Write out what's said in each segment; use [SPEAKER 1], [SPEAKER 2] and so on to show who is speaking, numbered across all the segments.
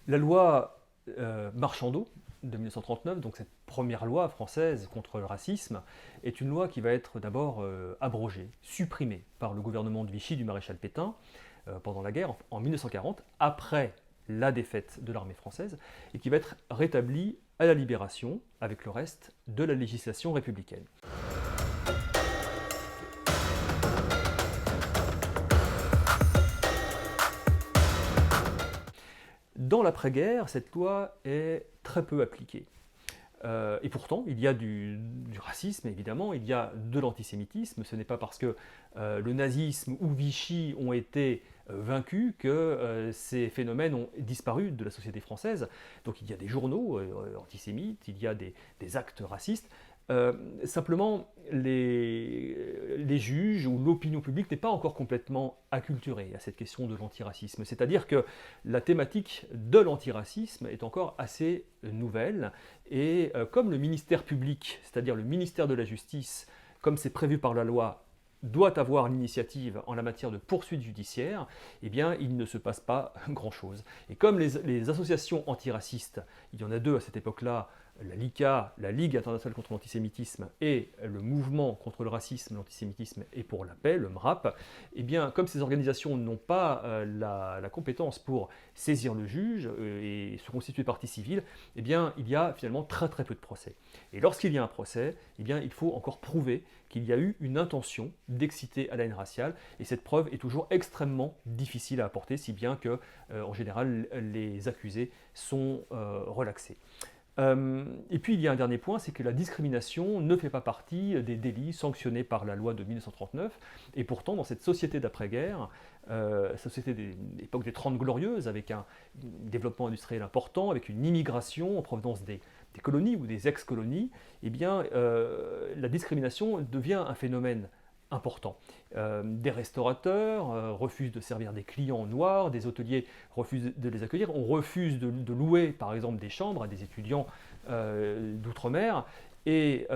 [SPEAKER 1] La loi Marchandeau de 1939, donc cette première loi française contre le racisme, est une loi qui va être d'abord abrogée, supprimée par le gouvernement de Vichy du maréchal Pétain pendant la guerre en 1940, après la défaite de l'armée française, et qui va être rétablie à la Libération avec le reste de la législation républicaine. Dans l'après-guerre, cette loi est très peu appliquée. Et pourtant, il y a du racisme, évidemment, il y a de l'antisémitisme. Ce n'est pas parce que le nazisme ou Vichy ont été vaincus que ces phénomènes ont disparu de la société française. Donc il y a des journaux antisémites, il y a des actes racistes. Simplement, les juges ou l'opinion publique n'est pas encore complètement acculturée à cette question de l'antiracisme. C'est-à-dire que la thématique de l'antiracisme est encore assez nouvelle et comme le ministère public, c'est-à-dire le ministère de la Justice, comme c'est prévu par la loi, doit avoir l'initiative en la matière de poursuites judiciaires, eh bien, il ne se passe pas grand-chose. Et comme les associations antiracistes, il y en a deux à cette époque-là, la LICA, la Ligue internationale contre l'antisémitisme, et le mouvement contre le racisme, l'antisémitisme et pour la paix, le MRAP, eh bien, comme ces organisations n'ont pas la compétence pour saisir le juge et se constituer partie civile, eh bien, il y a finalement très très peu de procès. Et lorsqu'il y a un procès, eh bien, il faut encore prouver qu'il y a eu une intention d'exciter à la haine raciale, et cette preuve est toujours extrêmement difficile à apporter, si bien que, en général, les accusés sont relaxés. Et puis il y a un dernier point, c'est que la discrimination ne fait pas partie des délits sanctionnés par la loi de 1939, et pourtant dans cette société d'après-guerre, société des époques des Trente Glorieuses, avec un développement industriel important, avec une immigration en provenance des colonies ou des ex-colonies, eh bien la discrimination devient un phénomène important. Des restaurateurs refusent de servir des clients noirs, des hôteliers refusent de les accueillir, on refuse de louer par exemple des chambres à des étudiants d'outre-mer, et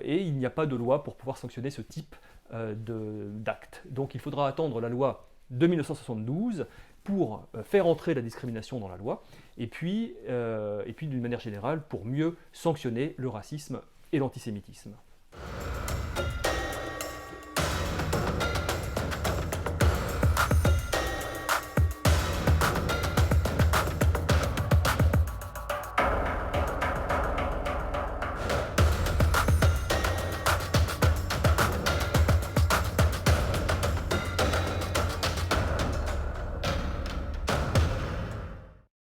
[SPEAKER 1] il n'y a pas de loi pour pouvoir sanctionner ce type d'actes. Donc il faudra attendre la loi de 1972 pour faire entrer la discrimination dans la loi, et puis d'une manière générale pour mieux sanctionner le racisme et l'antisémitisme.